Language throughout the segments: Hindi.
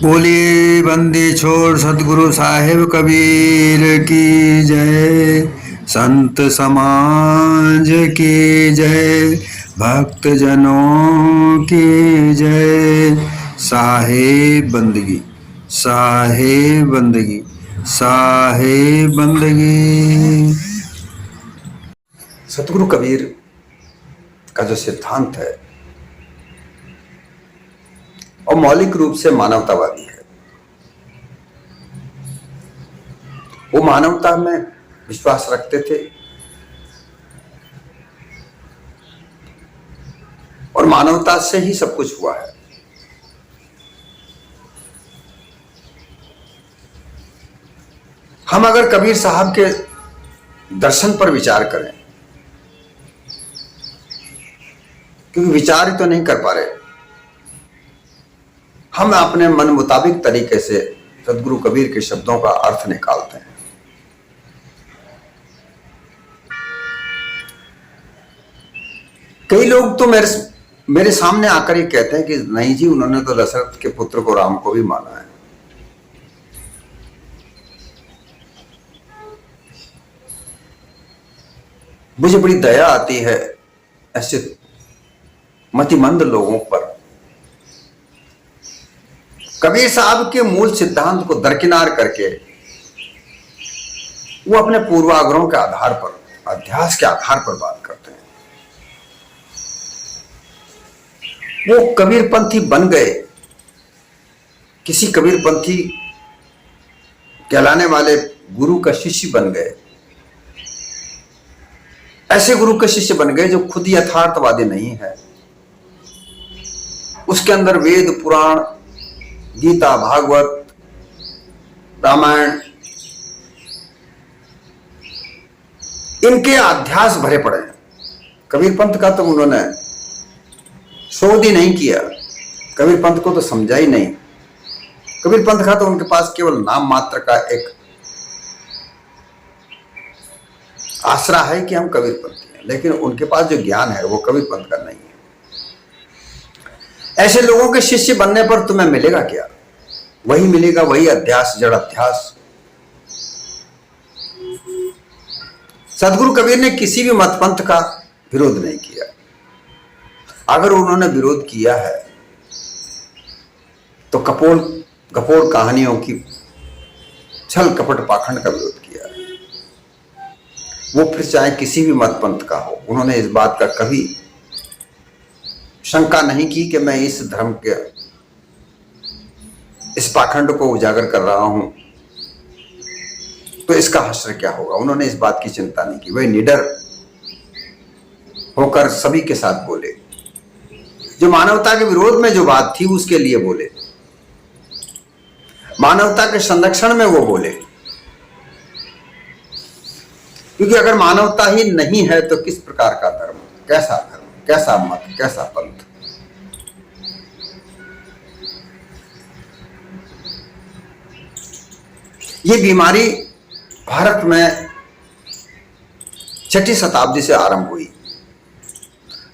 बोलिए बंदी छोड़ सतगुरु साहिब कबीर की जय। संत समाज की जय। भक्त जनों की जय। साहिब बंदगी, साहिब बंदगी, साहिब बंदगी। सतगुरु कबीर का जो सिद्धांत है और मौलिक रूप से मानवतावादी है। वो मानवता में विश्वास रखते थे और मानवता से ही सब कुछ हुआ है। हम अगर कबीर साहब के दर्शन पर विचार करें, क्योंकि विचार ही तो नहीं कर पा रहे, हम अपने मन मुताबिक तरीके से सतगुरु कबीर के शब्दों का अर्थ निकालते हैं। कई लोग तो मेरे सामने आकर ही कहते हैं कि नहीं जी, उन्होंने तो दशरथ के पुत्र को राम को भी माना है। मुझे बड़ी दया आती है ऐसे मतिमंद लोगों पर। कबीर साहब के मूल सिद्धांत को दरकिनार करके वो अपने पूर्वाग्रहों के आधार पर, अध्यास के आधार पर बात करते हैं। वो कबीरपंथी बन गए, किसी कबीरपंथी कहलाने वाले गुरु का शिष्य बन गए। ऐसे गुरु के शिष्य बन गए जो खुद यथार्थवादी नहीं है। उसके अंदर वेद, पुराण, गीता, भागवत, रामायण, इनके अध्यास भरे पड़े हैं। कबीर पंथ का तो उन्होंने शोध ही नहीं किया, कबीर पंथ को तो समझा ही नहीं। कबीर पंथ का तो उनके पास केवल नाम मात्र का एक आसरा है कि हम कबीर पंथी हैं, लेकिन उनके पास जो ज्ञान है वो कबीर पंथ का नहीं है। ऐसे लोगों के शिष्य बनने पर तुम्हें मिलेगा क्या? वही मिलेगा, वही अध्यास, जड़ अध्यास। सदगुरु कबीर ने किसी भी मत पंथ का विरोध नहीं किया। अगर उन्होंने विरोध किया है तो कपोल कहानियों की छल कपट पाखंड का विरोध किया है। वो फिर चाहे किसी भी मत पंथ का हो, उन्होंने इस बात का कभी शंका नहीं की कि मैं इस धर्म के इस पाखंड को उजागर कर रहा हूं तो इसका हश्र क्या होगा। उन्होंने इस बात की चिंता नहीं की। वे निडर होकर सभी के साथ बोले। जो मानवता के विरोध में जो बात थी उसके लिए बोले, मानवता के संरक्षण में वो बोले। क्योंकि अगर मानवता ही नहीं है तो किस प्रकार का धर्म, कैसा धर्म, कैसा मत, कैसा पंथ। ये बीमारी भारत में 6वीं शताब्दी से आरंभ हुई,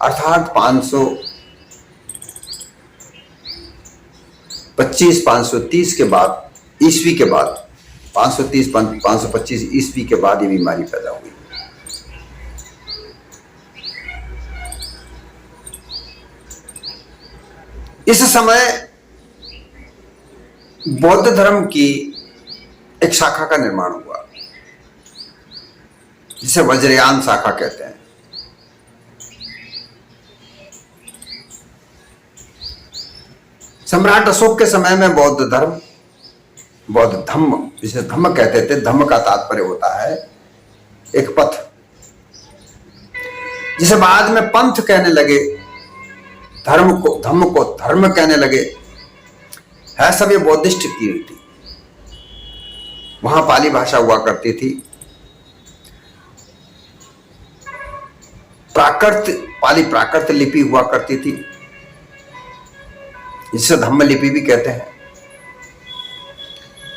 अर्थात 525-530 के बाद, ईस्वी के बाद, 530-525 ईस्वी के बाद ये बीमारी पैदा हुई। इस समय बौद्ध धर्म की एक शाखा का निर्माण हुआ जिसे वज्रयान शाखा कहते हैं। सम्राट अशोक के समय में बौद्ध धर्म, बौद्ध धम्म, जिसे धम्म कहते थे, धम्म का तात्पर्य होता है एक पथ, जिसे बाद में पंथ कहने लगे, धर्म को धर्म कहने लगे, है सब ये बौद्धिस्ट की रीति। वहां पाली भाषा हुआ करती थी, पाली प्राकृत लिपि हुआ करती थी, जिसे धम्म लिपि भी कहते हैं।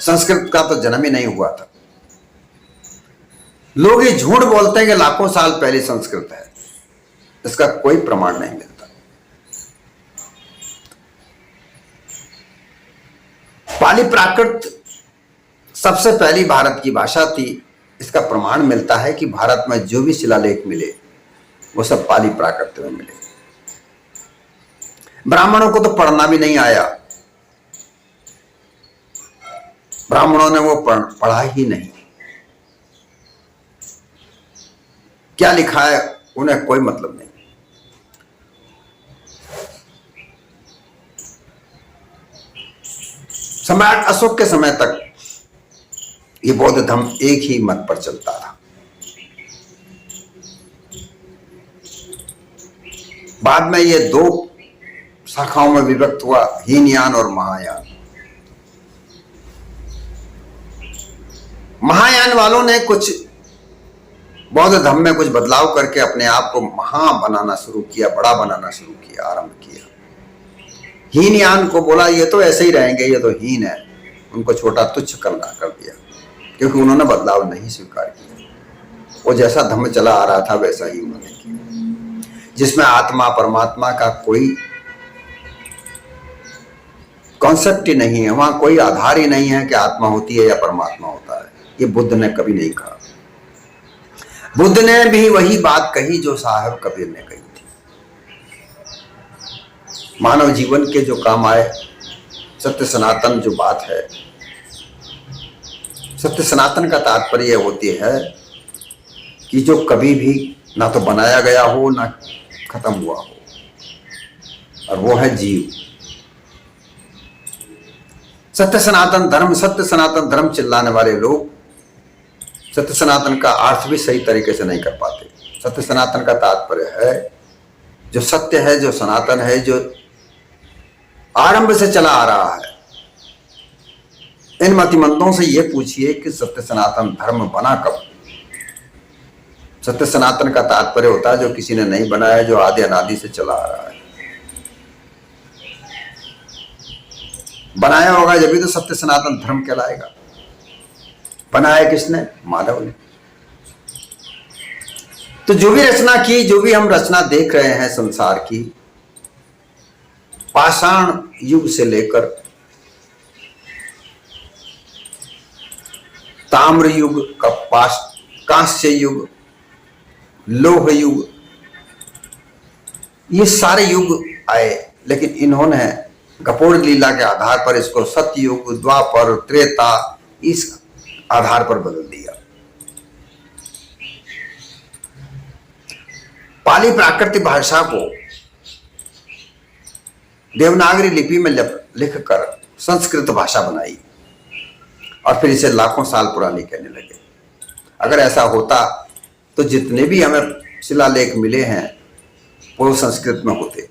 संस्कृत का तो जन्म ही नहीं हुआ था। लोग ये झूठ बोलते हैं कि लाखों साल पहले संस्कृत है, इसका कोई प्रमाण नहीं मिलता। पाली प्राकृत सबसे पहली भारत की भाषा थी। इसका प्रमाण मिलता है कि भारत में जो भी शिलालेख मिले वो सब पाली प्राकृत में मिले। ब्राह्मणों को तो पढ़ना भी नहीं आया, ब्राह्मणों ने वो पढ़ा ही नहीं। क्या लिखा है उन्हें कोई मतलब नहीं। सम्राट अशोक के समय तक ये बौद्ध धर्म एक ही मत पर चलता था। बाद में ये दो शाखाओं में विभक्त हुआ, हीनयान और महायान। महायान वालों ने कुछ बौद्ध धर्म में कुछ बदलाव करके अपने आप को महा बनाना शुरू किया, बड़ा बनाना शुरू किया, आरंभ किया। हीनयान को बोला ये तो ऐसे ही रहेंगे, ये तो हीन है, उनको छोटा तुच्छ कर दिया, क्योंकि उन्होंने बदलाव नहीं स्वीकार किया। वो जैसा धर्म चला आ रहा था वैसा ही उन्होंने किया, जिसमें आत्मा परमात्मा का कोई कॉन्सेप्ट ही नहीं है, वहां कोई आधार ही नहीं है कि आत्मा होती है या परमात्मा होता है। ये बुद्ध ने कभी नहीं कहा। बुद्ध ने भी वही बात कही जो साहब कबीर ने कही थी। मानव जीवन के जो काम आए, सत्य सनातन जो बात है, सत्य सनातन का तात्पर्य होती है कि जो कभी भी ना तो बनाया गया हो ना खत्म हुआ हो, और वो है जीव। सत्य सनातन धर्म चिल्लाने वाले लोग सत्य सनातन का अर्थ भी सही तरीके से नहीं कर पाते। सत्य सनातन का तात्पर्य है जो सत्य है, जो सनातन है, जो आरंभ से चला आ रहा है। इन मतिमंदों से ये पूछिए कि सत्य सनातन धर्म बना कब। सत्य सनातन का तात्पर्य होता है जो किसी ने नहीं बनाया, जो आदि अनादि से चला आ रहा है। बनाया होगा जब भी तो सत्य सनातन धर्म कहलाएगा। बनाया किसने? मानव ने। तो जो भी रचना की, जो भी हम रचना देख रहे हैं संसार की, पाषाण युग से लेकर ताम्र युग का कांस्य युग, लोह युग, ये सारे युग आए, लेकिन इन्होंने कपोड़ लीला के आधार पर इसको सतयुग, द्वापर, त्रेता इस आधार पर बदल दिया। पाली प्राकृतिक भाषा को देवनागरी लिपि में लिखकर संस्कृत भाषा बनाई और फिर इसे लाखों साल पुरानी कहने लगे। अगर ऐसा होता तो जितने भी हमें शिलालेख मिले हैं वो संस्कृत में होते,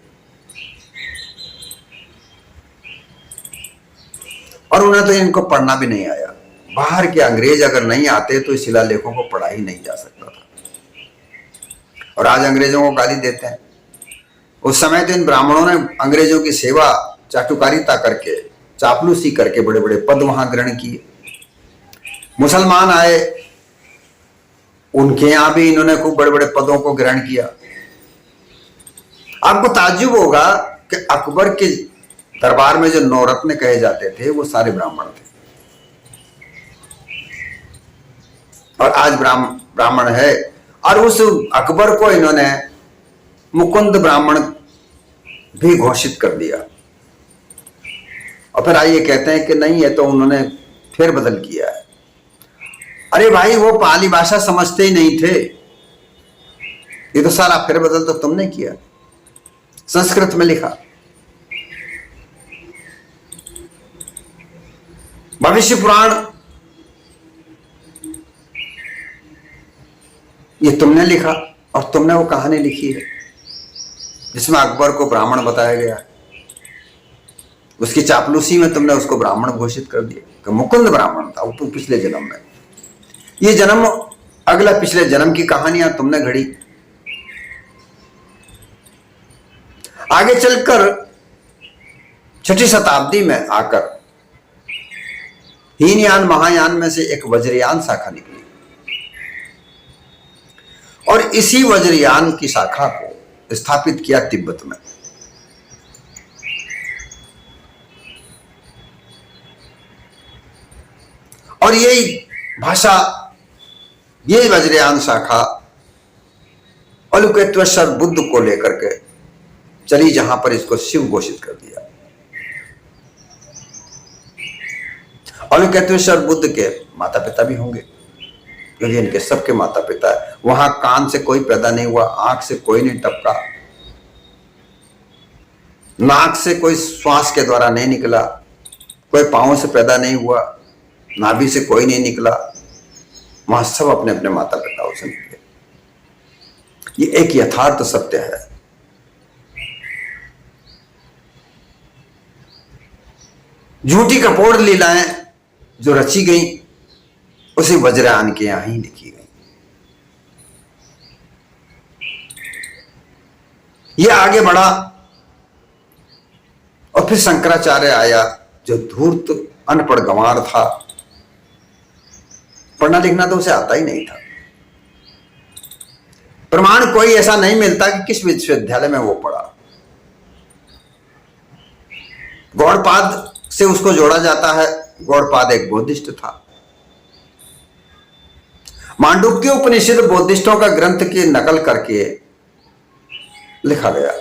और उन्हें तो इनको पढ़ना भी नहीं आया। बाहर के अंग्रेज अगर नहीं आते तो इस शिलालेखों को पढ़ा ही नहीं जा सकता था। और आज अंग्रेजों को गाली देते हैं। उस समय तो इन ब्राह्मणों ने अंग्रेजों की सेवा चाटुकारिता करके, चापलूसी करके बड़े बड़े पद वहां ग्रहण किए। मुसलमान आए, उनके यहां भी इन्होंने खूब बड़े बड़े पदों को ग्रहण किया। आपको ताज्जुब होगा कि अकबर के दरबार में जो नौरत्न कहे जाते थे वो सारे ब्राह्मण थे, और आज ब्राह्मण है। और उस अकबर को इन्होंने मुकुंद ब्राह्मण भी घोषित कर दिया। और फिर आइए कहते हैं कि नहीं, ये तो उन्होंने फिर बदल किया है। अरे भाई, वो पाली भाषा समझते ही नहीं थे। ये तो सारा फिर बदल तो तुमने किया, संस्कृत में लिखा। भविष्य पुराण ये तुमने लिखा, और तुमने वो कहानी लिखी है जिसमें अकबर को ब्राह्मण बताया गया है। उसकी चापलूसी में तुमने उसको ब्राह्मण घोषित कर दिया कि मुकुंद ब्राह्मण था वो तो पिछले जन्म में। ये जन्म अगला पिछले जन्म की कहानियां तुमने घड़ी। आगे चलकर 6ठी शताब्दी में आकर हीनयान महायान में से एक वज्रयान शाखा निकली, और इसी वज्रयान की शाखा को स्थापित किया तिब्बत में। और यही भाषा, यही वज्रयान शाखा अलौकिकेश्वर बुद्ध को लेकर के चली, जहां पर इसको शिव घोषित कर दिया। अलौकिकेश्वर बुद्ध के माता पिता भी होंगे, क्योंकि इनके सबके माता पिता है। वहां कान से कोई पैदा नहीं हुआ, आंख से कोई नहीं टपका, नाक से कोई श्वास के द्वारा नहीं निकला, कोई पांव से पैदा नहीं हुआ, नाभि से कोई नहीं निकला। वहां सब अपने अपने माता पिताओं से निकले। ये एक यथार्थ सत्य है। झूठी कपोड़ लीलाएं जो रची गई, उसी वज्रयान के यहां ही लिखी गई। ये आगे बढ़ा और फिर शंकराचार्य आया, जो धूर्त अनपढ़ गंवार था, पढ़ना लिखना तो उसे आता ही नहीं था। प्रमाण कोई ऐसा नहीं मिलता कि किस विश्वविद्यालय में वो पढ़ा। गौड़पाद से उसको जोड़ा जाता है। गौड़पाद एक बौद्धिस्ट था। मांडुक्य उपनिषद बौद्धिस्टों का ग्रंथ की नकल करके लिखा गया।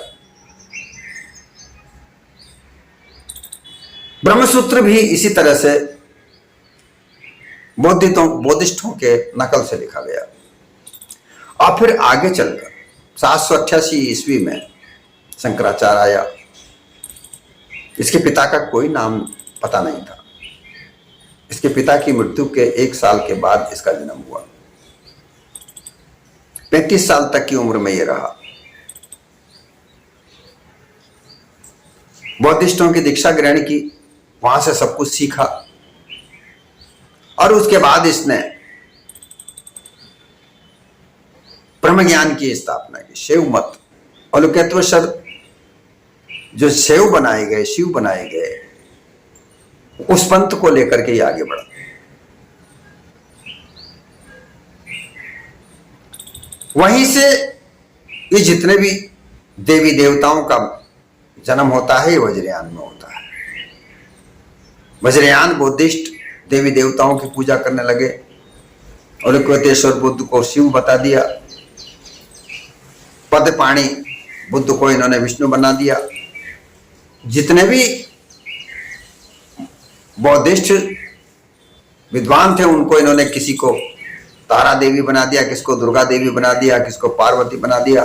ब्रह्मसूत्र भी इसी तरह से बौद्धिस्टों के नकल से लिखा गया। और फिर आगे चलकर 788 ईस्वी में शंकराचार्य आया। इसके पिता का कोई नाम पता नहीं था। इसके पिता की मृत्यु के 1 साल के बाद इसका जन्म हुआ। 35 साल तक की उम्र में यह रहा। बौद्धिस्टों की दीक्षा ग्रहण की, वहां से सब कुछ सीखा, और उसके बाद इसने ब्रह्म ज्ञान की स्थापना की। शैव मत, अलौकिकेश्वर जो शैव बनाए गए, शिव बनाए गए, उस पंथ को लेकर के ये आगे बढ़ा। वहीं से ये जितने भी देवी देवताओं का जन्म होता है, ये वज्रयान में होता है। वज्रयान बौद्धिस्ट देवी देवताओं की पूजा करने लगे। अलौकिकेश्वर बुद्ध को शिव बता दिया। पदपाणि बुद्ध को इन्होंने विष्णु बना दिया। जितने भी बौद्धिस्ट विद्वान थे, उनको इन्होंने किसी को तारा देवी बना दिया, किसको दुर्गा देवी बना दिया, किसको पार्वती बना दिया।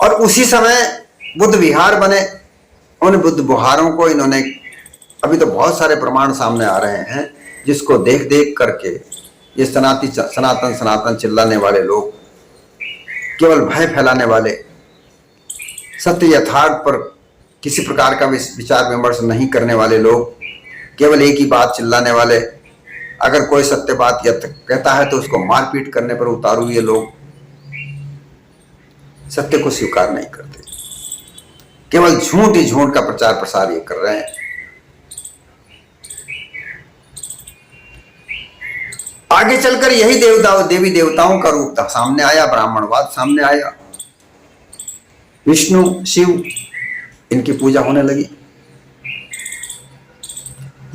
और उसी समय बुद्ध विहार बने। उन बुद्ध विहारों को इन्होंने, अभी तो बहुत सारे प्रमाण सामने आ रहे हैं, जिसको देख देख करके ये सनातन चिल्लाने वाले लोग, केवल भय फैलाने वाले, सत्य यथार्थ पर किसी प्रकार का विचार विमर्श नहीं करने वाले लोग, केवल एक ही बात चिल्लाने वाले, अगर कोई सत्य बात कहता है तो उसको मारपीट करने पर उतारू ये लोग सत्य को स्वीकार नहीं करते। केवल झूठ ही झूठ का प्रचार प्रसार ये कर रहे हैं। आगे चलकर यही देवी देवताओं का रूप सामने आया, ब्राह्मणवाद सामने आया। विष्णु, शिव, इनकी पूजा होने लगी।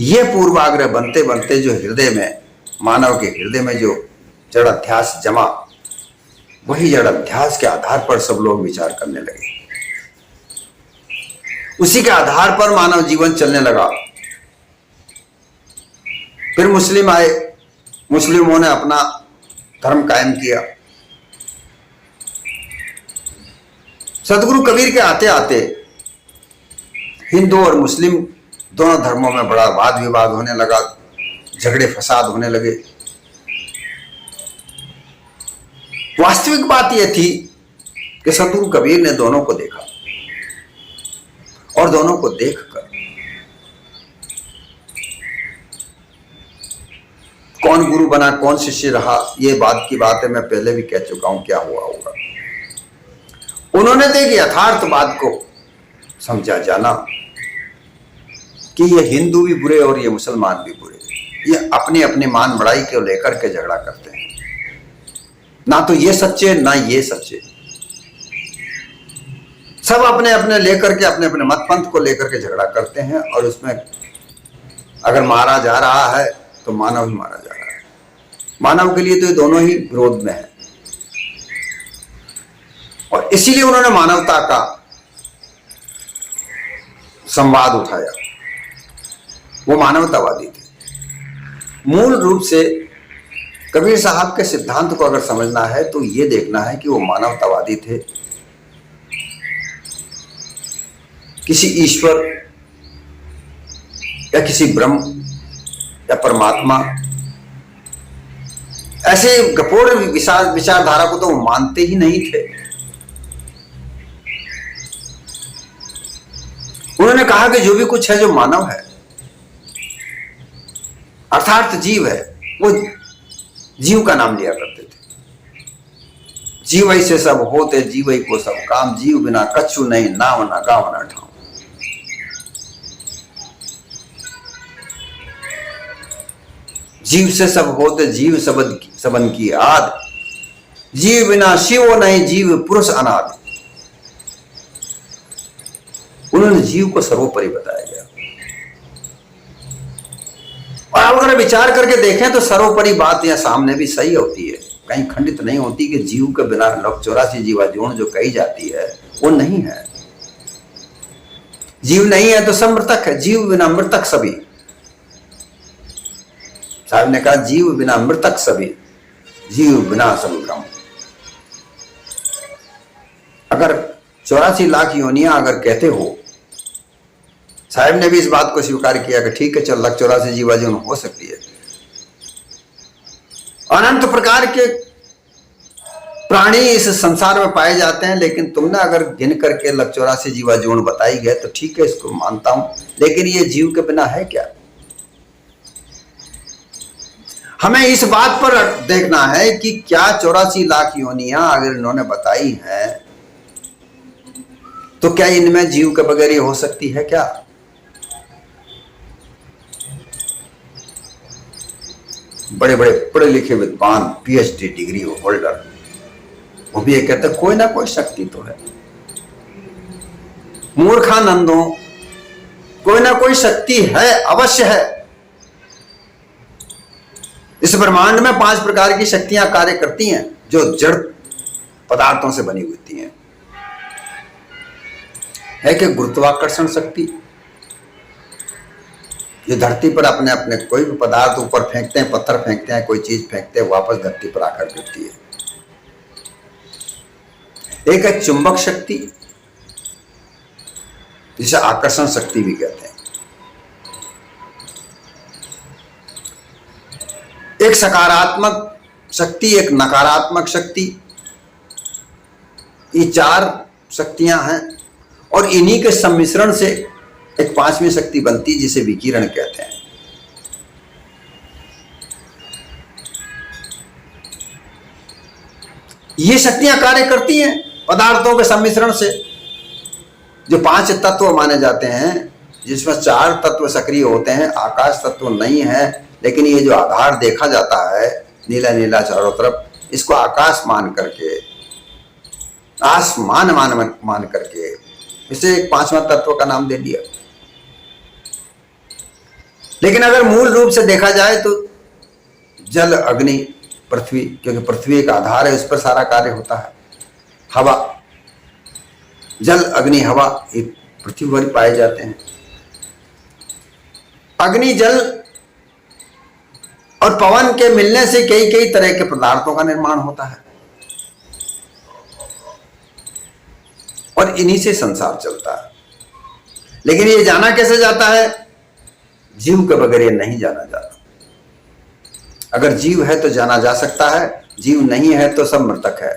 ये पूर्वाग्रह बनते बनते जो हृदय में, मानव के हृदय में जो जड़ अध्यास जमा, वही जड़ अध्यास के आधार पर सब लोग विचार करने लगे। उसी के आधार पर मानव जीवन चलने लगा। फिर मुस्लिम आए। मुस्लिमों ने अपना धर्म कायम किया। सदगुरु कबीर के आते आते हिंदू और मुस्लिम दोनों धर्मों में बड़ा वाद विवाद होने लगा, झगड़े फसाद होने लगे। वास्तविक बात यह थी कि सदगुरु कबीर ने दोनों को देखा, और दोनों को देखकर कौन गुरु बना, कौन शिष्य रहा, ये बात की बात है, मैं पहले भी कह चुका हूं क्या हुआ होगा। उन्होंने तो एक यथार्थ बात को समझा, जाना कि ये हिंदू भी बुरे और ये मुसलमान भी बुरे, ये अपनी अपनी मान बढ़ाई को लेकर के झगड़ा करते हैं। ना तो ये सच्चे, ना ये सच्चे, सब अपने अपने लेकर के, अपने अपने मत पंथ को लेकर के झगड़ा करते हैं, और उसमें अगर मारा जा रहा है तो मानव ही मारा जा रहा है। मानव के लिए तो ये दोनों ही विरोध में है, और इसीलिए उन्होंने मानवता का संवाद उठाया। वो मानवतावादी थे। मूल रूप से कबीर साहब के सिद्धांत को अगर समझना है तो ये देखना है कि वो मानवतावादी थे। किसी ईश्वर या किसी ब्रह्म या परमात्मा ऐसे गपोड़ विचारधारा को तो वो मानते ही नहीं थे। उन्होंने कहा कि जो भी कुछ है, जो मानव है अर्थात जीव है, वो जीव का नाम लिया करते थे। जीव ही से सब होते, जीव ही को सब काम, जीव बिना कछु नहीं, नाव ना गाँव ना ठाव। जीव से सब होते, जीव सबन की आद, जीव बिना शिव नहीं, जीव पुरुष अनाद। उन्होंने जीव को सर्वोपरि बताया गया। और आप अगर विचार करके देखें तो सर्वोपरि बात यह सामने भी सही होती है, कहीं खंडित नहीं होती कि जीव के बिना लोक 84 जीवा जोड़ जो कही जाती है वो नहीं है। जीव नहीं है तो सब मृतक है। जीव बिना मृतक सभी। साहब ने कहा जीव बिना मृतक सभी, जीव बिना सब ब्रह्म। अगर 84 लाख योनियां अगर कहते हो, साहब ने भी इस बात को स्वीकार किया कि ठीक है, चल 184 जीवा जीवन हो सकती है। अनंत प्रकार के प्राणी इस संसार में पाए जाते हैं, लेकिन तुमने अगर गिन करके 184 जीवा जीवन बताई गए तो ठीक है, इसको मानता हूं, लेकिन ये जीव के बिना है क्या? हमें इस बात पर देखना है कि क्या 84 लाख योनियां अगर इन्होंने बताई हैं तो क्या इनमें जीव के बगैर ये हो सकती है क्या? बड़े बड़े पढ़े लिखे विद्वान, पीएचडी डिग्री होल्डर, वो भी ये कहते हैं कोई ना कोई शक्ति तो है। मूर्खानंदों, कोई ना कोई शक्ति है, अवश्य है। इस ब्रह्मांड में 5 प्रकार की शक्तियां कार्य करती हैं जो जड़ पदार्थों से बनी होती हैं। है कि गुरुत्वाकर्षण शक्ति, जो धरती पर अपने अपने कोई भी पदार्थ ऊपर फेंकते हैं, पत्थर फेंकते हैं, कोई चीज फेंकते हैं, वापस धरती पर आकर गिरती है। एक है चुंबक शक्ति, जिसे आकर्षण शक्ति भी कहते हैं। एक सकारात्मक शक्ति, एक नकारात्मक शक्ति, ये 4 शक्तियां हैं, और इन्हीं के सम्मिश्रण से एक 5वीं शक्ति बनती, जिसे विकिरण कहते हैं। ये शक्तियां कार्य करती हैं पदार्थों के सम्मिश्रण से। जो 5 तत्व माने जाते हैं, जिसमें 4 तत्व सक्रिय होते हैं, आकाश तत्व नहीं है, लेकिन ये जो आधार देखा जाता है नीला नीला चारों तरफ, इसको आकाश मान करके, आसमान मान करके इसे एक 5वां तत्व का नाम दे दिया। लेकिन अगर मूल रूप से देखा जाए तो जल, अग्नि, पृथ्वी, क्योंकि पृथ्वी एक आधार है, उस पर सारा कार्य होता है। हवा, जल, अग्नि, हवा, ये पृथ्वी पर पाए जाते हैं। अग्नि, जल और पवन के मिलने से कई कई तरह के पदार्थों का निर्माण होता है, और इन्हीं से संसार चलता है। लेकिन ये जाना कैसे जाता है? जीव के बगैर ये नहीं जाना जाता। अगर जीव है तो जाना जा सकता है, जीव नहीं है तो सब मृतक है।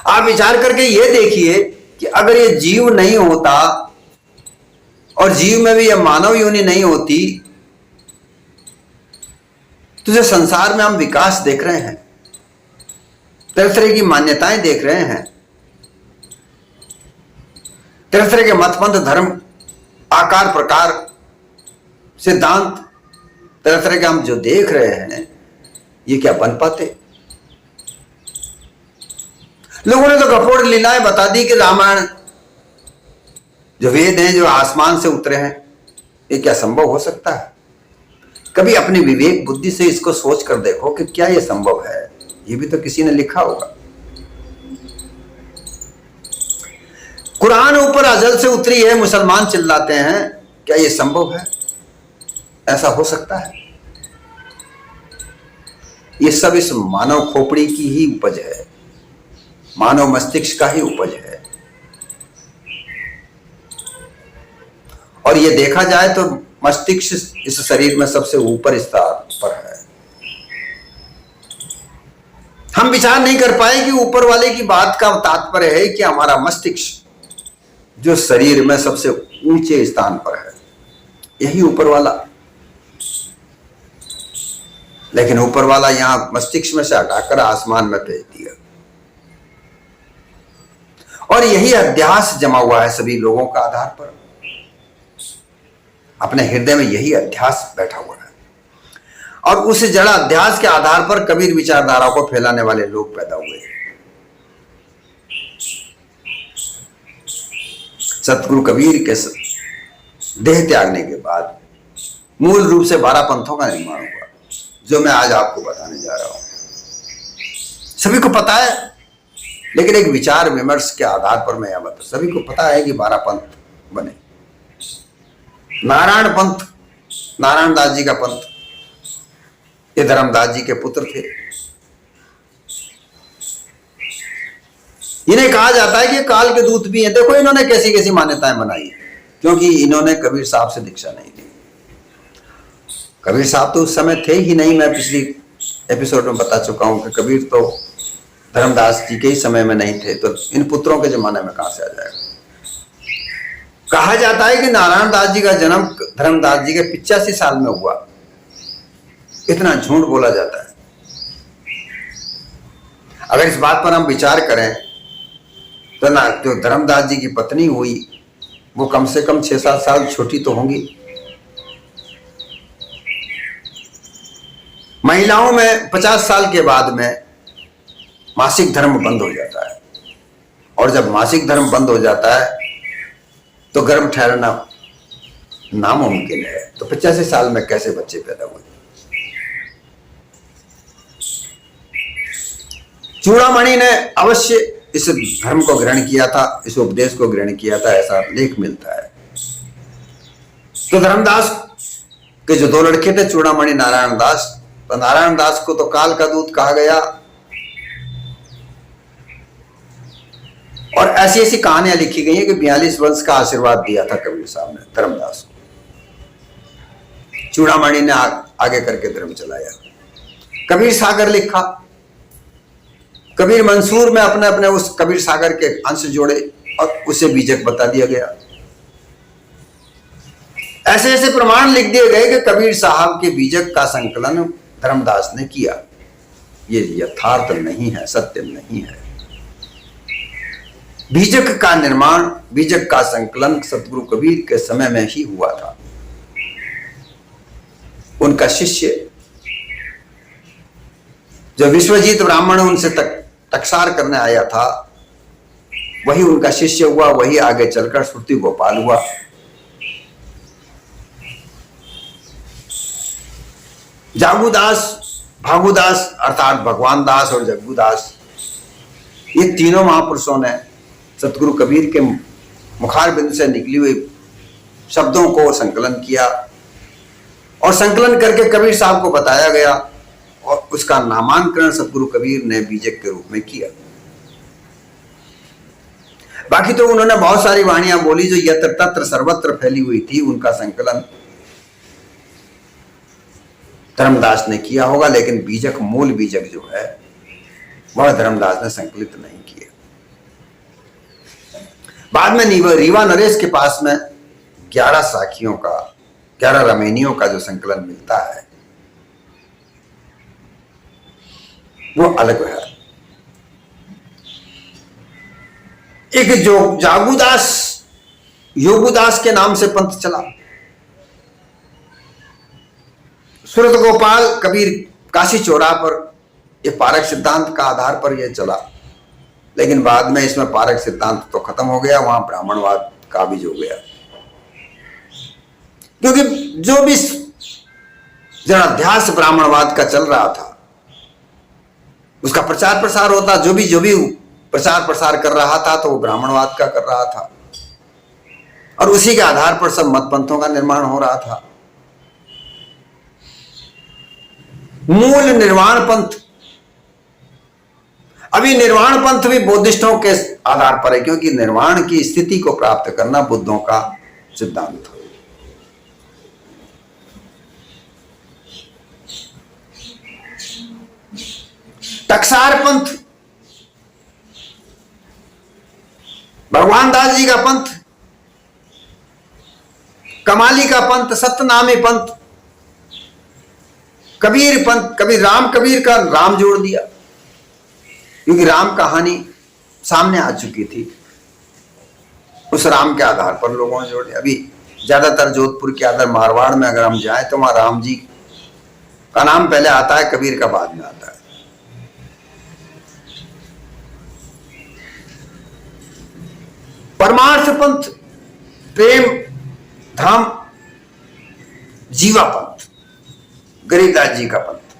आप विचार करके ये देखिए कि अगर ये जीव नहीं होता और जीव में भी ये मानव योनि नहीं होती, तो जो संसार में हम विकास देख रहे हैं, तरह तरह की मान्यताएं देख रहे हैं, तरह तरह के मतपंथ, धर्म, आकार प्रकार, सिद्धांत, तरह तरह के हम जो देख रहे हैं, ये क्या बन पाते? लोगों ने तो गपोड़ लीलाएं बता दी कि रामायण, जो वेद हैं, जो आसमान से उतरे हैं, ये क्या संभव हो सकता है? कभी अपनी विवेक बुद्धि से इसको सोच कर देखो कि क्या ये संभव है। ये भी तो किसी ने लिखा होगा। कुरान ऊपर अजल से उतरी है, मुसलमान चिल्लाते हैं, क्या ये संभव है? ऐसा हो सकता है? ये सब इस मानव खोपड़ी की ही उपज है, मानव मस्तिष्क का ही उपज है। और ये देखा जाए तो मस्तिष्क इस शरीर में सबसे ऊपर स्तर पर है। हम विचार नहीं कर पाए कि ऊपर वाले की बात का तात्पर्य है कि हमारा मस्तिष्क जो शरीर में सबसे ऊंचे स्थान पर है, यही ऊपर वाला। लेकिन ऊपर वाला यहां मस्तिष्क में से हटाकर आसमान में भेज दिया। और यही अध्यास जमा हुआ है सभी लोगों का आधार पर। अपने हृदय में यही अध्यास बैठा हुआ है। और उस जड़ा अध्यास के आधार पर कबीर विचारधारा को फैलाने वाले लोग पैदा हुए। सतगुरु कबीर के देह त्यागने के बाद मूल रूप से 12 पंथों का निर्माण हुआ, जो मैं आज आपको बताने जा रहा हूं। सभी को पता है, लेकिन एक विचार विमर्श के आधार पर मैं यह बता, सभी को पता है कि 12 पंथ बने। नारायण पंथ, नारायण दास जी का पंथ, ये धर्मदास जी के पुत्र थे। इन्हें कहा जाता है कि काल के दूत भी हैं। देखो इन्होंने कैसी कैसी मान्यताएं बनाई, क्योंकि इन्होंने कबीर साहब से दीक्षा नहीं ली। कबीर साहब तो उस समय थे ही नहीं। मैं पिछली एपिसोड में बता चुका हूं कि कबीर तो धर्मदास जी के ही समय में नहीं थे, तो इन पुत्रों के जमाने में कहां से आ जाएगा। कहा जाता है कि नारायण दास जी का जन्म धर्मदास जी के 85 साल में हुआ। इतना झूठ बोला जाता है। अगर इस बात पर हम विचार करें तो ना, जो धर्मदास जी की पत्नी हुई वो कम से कम 6-7 साल छोटी तो होंगी। महिलाओं में 50 साल के बाद में मासिक धर्म बंद हो जाता है, और जब मासिक धर्म बंद हो जाता है तो गर्भ ठहरना नामुमकिन है। तो 85 साल में कैसे बच्चे पैदा हुए? चूड़ामणि ने अवश्य इस धर्म को ग्रहण किया था, इस उपदेश को ग्रहण किया था, ऐसा लेख मिलता है। तो धर्मदास के जो 2 लड़के थे, चूड़ामणि, नारायण दास, तो नारायण दास को तो काल का दूत कहा गया। और ऐसी ऐसी कहानियां लिखी गई है कि 42 वंश का आशीर्वाद दिया था कबीर साहब ने धर्मदास को। चूड़ामणि ने आगे करके धर्म चलाया। कबीर सागर लिखा, कबीर मंसूर में अपने अपने उस कबीर सागर के अंश जोड़े और उसे बीजक बता दिया गया। ऐसे ऐसे प्रमाण लिख दिए गए कि कबीर साहब के बीजक का संकलन धर्मदास ने किया। ये यथार्थ नहीं है, सत्य नहीं है। बीजक का निर्माण, बीजक का संकलन सतगुरु कबीर के समय में ही हुआ था। उनका शिष्य जो विश्वजीत ब्राह्मण उनसे टकसार करने आया था, वही उनका शिष्य हुआ, वही आगे चलकर श्रुति गोपाल हुआ। जागूदास, भागुदास अर्थात भगवान दास और जग्गूदास, ये तीनों महापुरुषों ने सतगुरु कबीर के मुखारबिंद से निकली हुई शब्दों को संकलन किया और संकलन करके कबीर साहब को बताया गया, और उसका नामांकन सतगुरु कबीर ने बीजक के रूप में किया। बाकी तो उन्होंने बहुत सारी वाणियां बोली जो यत्र तत्र सर्वत्र फैली हुई थी, उनका संकलन धर्मदास ने किया होगा, लेकिन बीजक, मूल बीजक जो है वह धर्मदास ने संकलित नहीं किया। बाद में रीवा नरेश के पास में 11 साखियों का, 11 रमेनियों का जो संकलन मिलता है वो अलग है। एक जो जागूदास, योगुदास के नाम से पंथ चला। सूरत गोपाल कबीर काशी चौराहा पर ये पारक सिद्धांत का आधार पर यह चला, लेकिन बाद में इसमें पारक सिद्धांत तो खत्म हो गया, वहां ब्राह्मणवाद काबिज हो गया। क्योंकि जो भी जनाध्यास ब्राह्मणवाद का चल रहा था, उसका प्रचार प्रसार होता, जो भी प्रचार प्रसार कर रहा था तो वो ब्राह्मणवाद का कर रहा था, और उसी के आधार पर सब मत पंथों का निर्माण हो रहा था। मूल निर्वाण पंथ, अभी निर्वाण पंथ भी बौद्धिस्टों के आधार पर है, क्योंकि निर्वाण की स्थिति को प्राप्त करना बुद्धों का सिद्धांत था। टकसार पंथ, भगवान दास जी का पंथ, कमाली का पंथ, सत्यनामी पंथ, कबीर पंथ, कबीर राम कबीर का राम जोड़ दिया, क्योंकि राम कहानी सामने आ चुकी थी, उस राम के आधार पर लोगों ने जोड़े। अभी ज्यादातर जोधपुर के अंदर मारवाड़ में अगर हम जाएं तो वहां राम जी का नाम पहले आता है, कबीर का बाद में आता है। परमार्थ पंथ, प्रेम धाम, जीवा पंथ, गरीबदास जी का पंथ,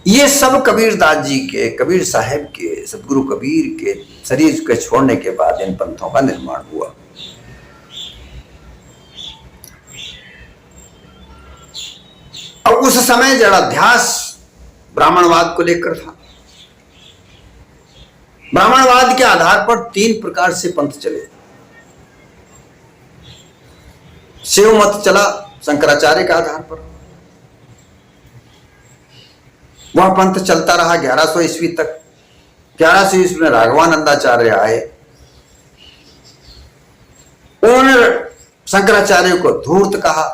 ये सब कबीरदास जी के, कबीर साहब के, सतगुरु कबीर के शरीर के छोड़ने के बाद इन पंथों का निर्माण हुआ। और उस समय जड़ाध्यास ब्राह्मणवाद को लेकर था। ब्राह्मणवाद के आधार पर 3 प्रकार से पंथ चले। शिव मत चला शंकराचार्य के आधार पर, वह पंथ चलता रहा 1100 ईस्वी तक। 1100 ईस्वी में राघवानंदाचार्य आए, उन्होंने शंकराचार्य को धूर्त कहा,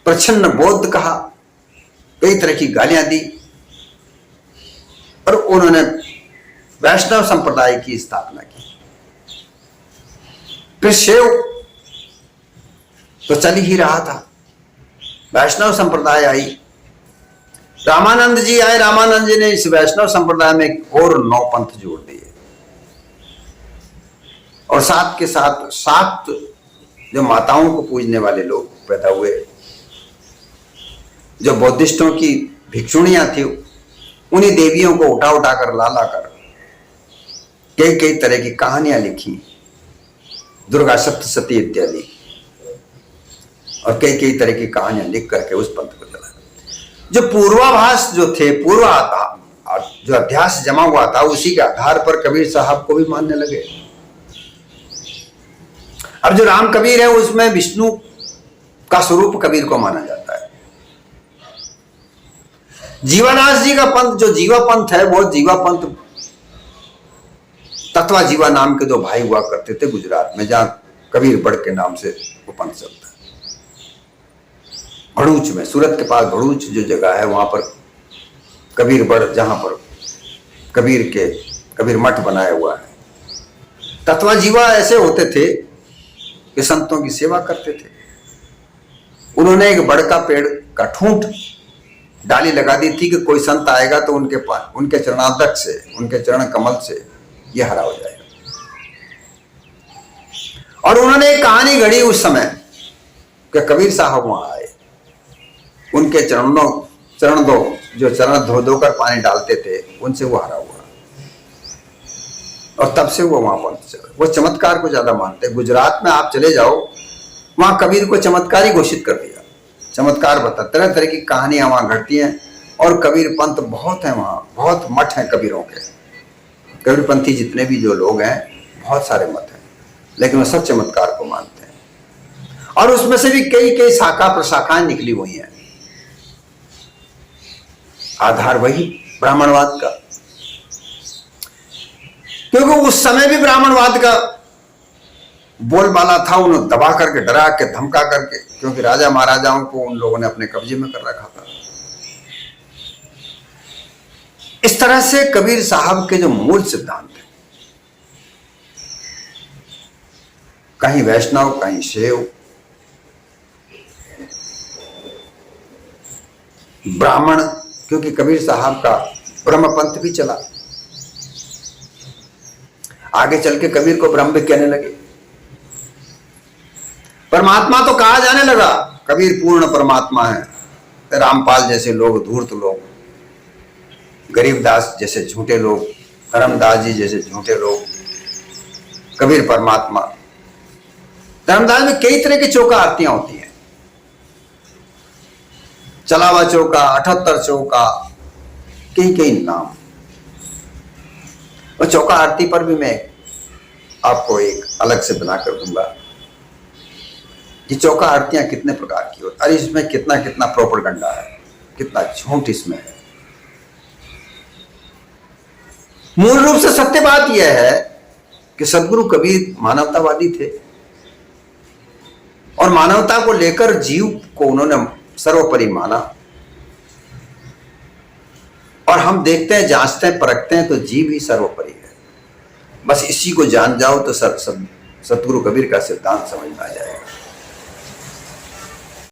प्रच्छन्न बौद्ध कहा, कई तरह की गालियां दी, और उन्होंने वैष्णव संप्रदाय की स्थापना की। फिर शिव तो चल ही रहा था, वैष्णव संप्रदाय आई, रामानंद जी आए, रामानंद जी ने इस वैष्णव संप्रदाय में और 9 पंथ जोड़ दिए, और साथ के साथ 7 जो माताओं को पूजने वाले लोग पैदा हुए, जो बौद्धिस्टों की भिक्षुणियां थी, उन्हीं देवियों को उठा उठा कर ला ला कर कई कई तरह की कहानियां लिखी, दुर्गा सप्तशती इत्यादि, और कई कई तरह की कहानियां लिख करके उस पंथ को चला। जो पूर्वाभास जो थे, जो अध्यास जमा हुआ था, उसी के आधार पर कबीर साहब को भी मानने लगे। अब जो राम कबीर है उसमें विष्णु का स्वरूप कबीर को माना जाता है। जीवादास जी का पंथ, जो जीवा पंथ है, वो जीवा पंथ तत्वा जीवा नाम के 2 भाई हुआ करते थे गुजरात में, जहां कबीर बड़ के नाम से वो पंथ चलता है। भड़ूच में, सूरत के पास भड़ूच जो जगह है, वहां पर कबीर बड़, जहां पर कबीर मठ बनाया हुआ है। तत्वा जीवा ऐसे होते थे कि संतों की सेवा करते थे। उन्होंने एक बड़ का पेड़ का ठूंठ डाली लगा दी थी कि कोई संत आएगा तो उनके चरणादक से, उनके चरण कमल से यह हरा हो जाएगा। और उन्होंने एक कहानी घड़ी उस समय कि कबीर साहब वहां आए, उनके चरण धो धोकर पानी डालते थे, उनसे वो हरा हुआ, और तब से वो वहां पंथ चला। वो चमत्कार को ज्यादा मानते। गुजरात में आप चले जाओ, वहां कबीर को चमत्कारी घोषित कर दिया। चमत्कार बता, तरह तरह की कहानियां वहां घटती हैं, और कबीर पंथ बहुत है वहां, बहुत मठ हैं कबीरों के। कबीरपंथी जितने भी जो लोग हैं, बहुत सारे मत हैं, लेकिन वो सब चमत्कार को मानते हैं, और उसमें से भी कई कई शाखा प्रशाखाएं निकली हुई हैं। आधार वही ब्राह्मणवाद का, क्योंकि उस समय भी ब्राह्मणवाद का बोलबाला था। उन्हें दबा करके, डरा के, धमका करके, क्योंकि राजा महाराजाओं को उन लोगों ने अपने कब्जे में कर रखा था। इस तरह से कबीर साहब के जो मूल सिद्धांत है, कहीं वैष्णव, कहीं शैव, ब्राह्मण, क्योंकि कबीर साहब का ब्रह्मपंथ भी चला। आगे चल के कबीर को ब्रह्म भी कहने लगे। परमात्मा तो कहा जाने लगा, कबीर पूर्ण परमात्मा है। रामपाल जैसे लोग धूर्त लोग, गरीबदास जैसे झूठे लोग, धर्मदास जी जैसे झूठे लोग, कबीर परमात्मा। धर्मदास में कई तरह की चौका आरतियां होती हैं, चलावा चौका, 78 चौका, कई कई नाम। और चौका आरती पर भी मैं आपको एक अलग से बनाकर दूंगा कि चौका आरतियां कितने प्रकार की होती, अरे इसमें कितना कितना प्रोपेगेंडा है, कितना झूठ इसमें है। मूल रूप से सत्य बात यह है कि सदगुरु कबीर मानवतावादी थे और मानवता को लेकर जीव को उन्होंने सर्वोपरि माना। और हम देखते हैं, जांचते हैं, परखते हैं तो जीव ही सर्वोपरि है। बस इसी को जान जाओ तो सदगुरु कबीर का सिद्धांत समझ में आ जाएगा।